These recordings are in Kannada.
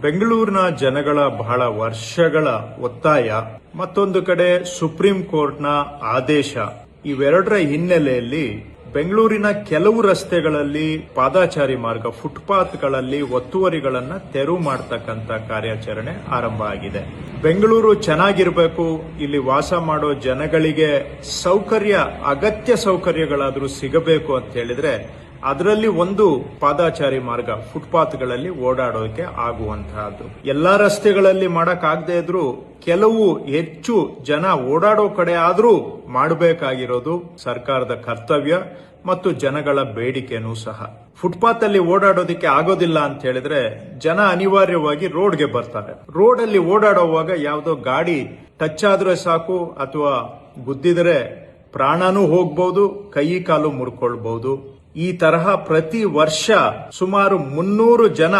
ಬೆಂಗಳೂರಿನ ಜನಗಳ ಬಹಳ ವರ್ಷಗಳ ಒತ್ತಾಯ, ಮತ್ತೊಂದು ಕಡೆ ಸುಪ್ರೀಂ ಕೋರ್ಟ್ನ ಆದೇಶ, ಇವೆರಡರ ಹಿನ್ನೆಲೆಯಲ್ಲಿ ಬೆಂಗಳೂರಿನ ಕೆಲವು ರಸ್ತೆಗಳಲ್ಲಿ ಪಾದಾಚಾರಿ ಮಾರ್ಗ, ಫುಟ್ಪಾತ್ಗಳಲ್ಲಿ ಒತ್ತುವರಿಗಳನ್ನು ತೆರವು ಮಾಡತಕ್ಕಂತ ಕಾರ್ಯಾಚರಣೆ ಆರಂಭ ಆಗಿದೆ. ಬೆಂಗಳೂರು ಚೆನ್ನಾಗಿರಬೇಕು, ಇಲ್ಲಿ ವಾಸ ಮಾಡೋ ಜನಗಳಿಗೆ ಅಗತ್ಯ ಸೌಕರ್ಯಗಳಾದರೂ ಸಿಗಬೇಕು ಅಂತ ಹೇಳಿದ್ರೆ ಅದರಲ್ಲಿ ಒಂದು ಪಾದಾಚಾರಿ ಮಾರ್ಗ, ಫುಟ್ಪಾತ್ಗಳಲ್ಲಿ ಓಡಾಡೋಕೆ ಆಗುವಂತಹದ್ದು. ಎಲ್ಲಾ ರಸ್ತೆಗಳಲ್ಲಿ ಮಾಡಕ್ಕಾಗದೇ ಇದ್ರೂ ಕೆಲವು ಹೆಚ್ಚು ಜನ ಓಡಾಡೋ ಕಡೆ ಆದ್ರೂ ಮಾಡಬೇಕಾಗಿರೋದು ಸರ್ಕಾರದ ಕರ್ತವ್ಯ ಮತ್ತು ಜನಗಳ ಬೇಡಿಕೆನೂ ಸಹ. ಫುಟ್ಪಾತ್ ಅಲ್ಲಿ ಓಡಾಡೋದಕ್ಕೆ ಆಗೋದಿಲ್ಲ ಅಂತ ಹೇಳಿದ್ರೆ ಜನ ಅನಿವಾರ್ಯವಾಗಿ ರೋಡ್ಗೆ ಬರ್ತಾರೆ. ರೋಡ್ ಅಲ್ಲಿ ಓಡಾಡುವಾಗ ಯಾವುದೋ ಗಾಡಿ ಟಚ್ ಆದ್ರೆ ಸಾಕು ಅಥವಾ ಗುದ್ದಿದ್ರೆ ಪ್ರಾಣನೂ ಹೋಗ್ಬಹುದು, ಕೈ ಕಾಲು ಮುರ್ಕೊಳ್ಬಹುದು. ಈ ತರಹ ಪ್ರತಿ ವರ್ಷ ಸುಮಾರು 300 ಜನ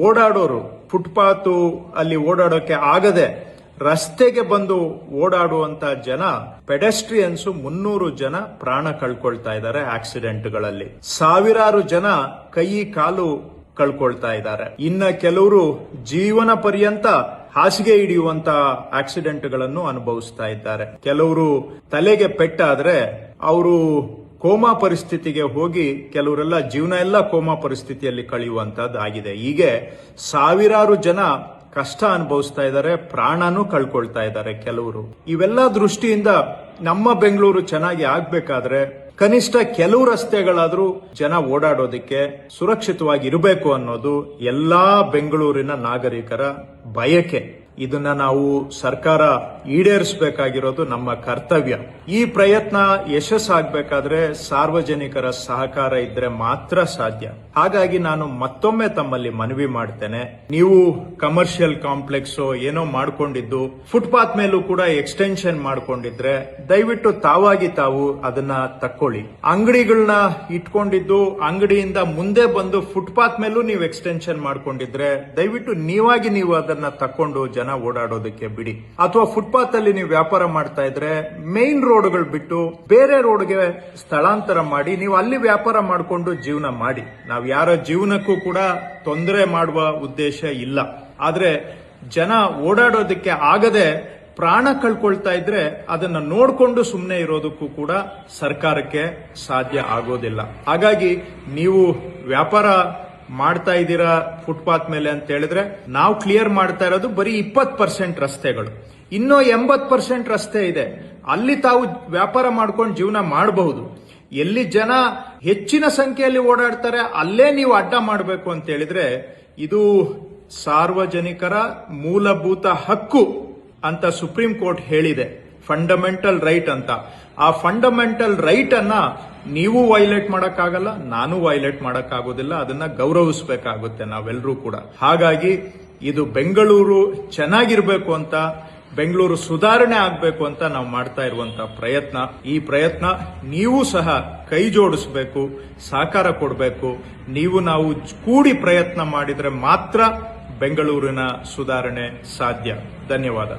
ಓಡಾಡೋರು ಫುಟ್ಪಾತ್ ಅಲ್ಲಿ ಓಡಾಡೋಕೆ ಆಗದೆ ರಸ್ತೆಗೆ ಬಂದು ಓಡಾಡುವಂತ ಜನ, ಪೆಡೆಸ್ಟ್ರಿಯನ್ಸ್ 300 ಜನ ಪ್ರಾಣ ಕಳ್ಕೊಳ್ತಾ ಇದ್ದಾರೆ ಆಕ್ಸಿಡೆಂಟ್ಗಳಲ್ಲಿ. ಸಾವಿರಾರು ಜನ ಕೈ ಕಾಲು ಕಳ್ಕೊಳ್ತಾ ಇದ್ದಾರೆ. ಇನ್ನ ಕೆಲವರು ಜೀವನ ಪರ್ಯಂತ ಹಾಸಿಗೆ ಹಿಡಿಯುವಂತ ಆಕ್ಸಿಡೆಂಟ್ಗಳನ್ನು ಅನುಭವಿಸ್ತಾ ಇದ್ದಾರೆ. ಕೆಲವರು ತಲೆಗೆ ಪೆಟ್ಟಾದ್ರೆ ಅವರು ಕೋಮಾ ಪರಿಸ್ಥಿತಿಗೆ ಹೋಗಿ ಕೆಲವರೆಲ್ಲ ಜೀವನ ಎಲ್ಲ ಕೋಮಾ ಪರಿಸ್ಥಿತಿಯಲ್ಲಿ ಕಳೆಯುವಂತದ್ದಾಗಿದೆ. ಹೀಗೆ ಸಾವಿರಾರು ಜನ ಕಷ್ಟ ಅನುಭವಿಸ್ತಾ ಇದ್ದಾರೆ, ಪ್ರಾಣನೂ ಕಳ್ಕೊಳ್ತಾ ಇದ್ದಾರೆ ಕೆಲವರು. ಇವೆಲ್ಲ ದೃಷ್ಟಿಯಿಂದ ನಮ್ಮ ಬೆಂಗಳೂರು ಚೆನ್ನಾಗಿ ಆಗ್ಬೇಕಾದ್ರೆ ಕನಿಷ್ಠ ಕೆಲವು ರಸ್ತೆಗಳಾದ್ರೂ ಜನ ಓಡಾಡೋದಕ್ಕೆ ಸುರಕ್ಷಿತವಾಗಿ ಇರಬೇಕು ಅನ್ನೋದು ಎಲ್ಲಾ ಬೆಂಗಳೂರಿನ ನಾಗರಿಕರ ಬಯಕೆ. ಇದನ್ನ ನಾವು ಸರ್ಕಾರ ಈಡೇರಿಸಬೇಕಾಗಿರೋದು ನಮ್ಮ ಕರ್ತವ್ಯ. ಈ ಪ್ರಯತ್ನ ಯಶಸ್ಸಾಗಬೇಕಾದ್ರೆ ಸಾರ್ವಜನಿಕರ ಸಹಕಾರ ಇದ್ರೆ ಮಾತ್ರ ಸಾಧ್ಯ. ಹಾಗಾಗಿ ನಾನು ಮತ್ತೊಮ್ಮೆ ತಮ್ಮಲ್ಲಿ ಮನವಿ ಮಾಡ್ತೇನೆ, ನೀವು ಕಮರ್ಷಿಯಲ್ ಕಾಂಪ್ಲೆಕ್ಸ್ ಏನೋ ಮಾಡ್ಕೊಂಡಿದ್ದು ಫುಟ್ಪಾತ್ ಮೇಲೂ ಕೂಡ ಎಕ್ಸ್ಟೆನ್ಷನ್ ಮಾಡ್ಕೊಂಡಿದ್ರೆ ದಯವಿಟ್ಟು ತಾವು ಅದನ್ನ ತಕ್ಕೊಳ್ಳಿ. ಅಂಗಡಿಗಳನ್ನ ಇಟ್ಕೊಂಡಿದ್ದು ಅಂಗಡಿಯಿಂದ ಮುಂದೆ ಬಂದು ಫುಟ್ಪಾತ್ ಮೇಲೂ ನೀವು ಎಕ್ಸ್ಟೆನ್ಷನ್ ಮಾಡ್ಕೊಂಡಿದ್ರೆ ದಯವಿಟ್ಟು ನೀವು ಅದನ್ನ ತಕ್ಕೊಂಡು ಜನ ಓಡಾಡೋದಕ್ಕೆ ಬಿಡಿ. ಅಥವಾ ಫುಟ್ಪಾತ್ ಅಲ್ಲಿ ನೀವು ವ್ಯಾಪಾರ ಮಾಡ್ತಾ ಇದ್ರೆ ಮೇನ್ ರೋಡ್ಗಳು ಬಿಟ್ಟು ಬೇರೆ ರೋಡ್ಗೆ ಸ್ಥಳಾಂತರ ಮಾಡಿ ನೀವು ಅಲ್ಲಿ ವ್ಯಾಪಾರ ಮಾಡಿಕೊಂಡು ಜೀವನ ಮಾಡಿ. ನಾವು ಯಾರ ಜೀವನಕ್ಕೂ ಕೂಡ ತೊಂದರೆ ಮಾಡುವ ಉದ್ದೇಶ ಇಲ್ಲ. ಆದ್ರೆ ಜನ ಓಡಾಡೋದಕ್ಕೆ ಆಗದೆ ಪ್ರಾಣ ಕಳ್ಕೊಳ್ತಾ ಇದ್ರೆ ಅದನ್ನ ನೋಡ್ಕೊಂಡು ಸುಮ್ಮನೆ ಇರೋದಕ್ಕೂ ಕೂಡ ಸರ್ಕಾರಕ್ಕೆ ಸಾಧ್ಯ ಆಗೋದಿಲ್ಲ. ಹಾಗಾಗಿ ನೀವು ವ್ಯಾಪಾರ ಮಾಡ್ತಾ ಇದ್ದೀರಾ ಫುಟ್ಪಾತ್ ಮೇಲೆ ಅಂತ ಹೇಳಿದ್ರೆ ನಾವು ಕ್ಲಿಯರ್ ಮಾಡ್ತಾ ಇರೋದು ಬರೀ 20% ರಸ್ತೆಗಳು. ಇನ್ನೂ 80% ರಸ್ತೆ ಇದೆ, ಅಲ್ಲಿ ತಾವು ವ್ಯಾಪಾರ ಮಾಡ್ಕೊಂಡು ಜೀವನ ಮಾಡಬಹುದು. ಎಲ್ಲಿ ಜನ ಹೆಚ್ಚಿನ ಸಂಖ್ಯೆಯಲ್ಲಿ ಓಡಾಡ್ತಾರೆ ಅಲ್ಲೇ ನೀವು ಅಡ್ಡ ಮಾಡಬೇಕು ಅಂತ ಹೇಳಿದ್ರೆ ಇದು ಸಾರ್ವಜನಿಕರ ಮೂಲಭೂತ ಹಕ್ಕು ಅಂತ ಸುಪ್ರೀಂ ಕೋರ್ಟ್ ಹೇಳಿದೆ, ಫಂಡಮೆಂಟಲ್ ರೈಟ್ ಅಂತ. ಆ ಫಂಡಮೆಂಟಲ್ ರೈಟ್ ಅನ್ನ ನೀವು ವೈಲೇಟ್ ಮಾಡಕ್ಕಾಗಲ್ಲ, ನಾನು ವೈಲೇಟ್ ಮಾಡಕ್ಕಾಗೋದಿಲ್ಲ. ಅದನ್ನ ಗೌರವಿಸಬೇಕಾಗುತ್ತೆ ನಾವೆಲ್ಲರೂ ಕೂಡ. ಹಾಗಾಗಿ ಇದು ಬೆಂಗಳೂರು ಚೆನ್ನಾಗಿರ್ಬೇಕು ಅಂತ, ಬೆಂಗಳೂರು ಸುಧಾರಣೆ ಆಗ್ಬೇಕು ಅಂತ ನಾವು ಮಾಡ್ತಾ ಇರುವಂತಹ ಪ್ರಯತ್ನ. ಈ ಪ್ರಯತ್ನ ನೀವು ಸಹ ಕೈ ಜೋಡಿಸಬೇಕು, ಸಹಕಾರ ಕೊಡಬೇಕು. ನಾವು ಕೂಡಿ ಪ್ರಯತ್ನ ಮಾಡಿದ್ರೆ ಮಾತ್ರ ಬೆಂಗಳೂರಿನ ಸುಧಾರಣೆ ಸಾಧ್ಯ. ಧನ್ಯವಾದ.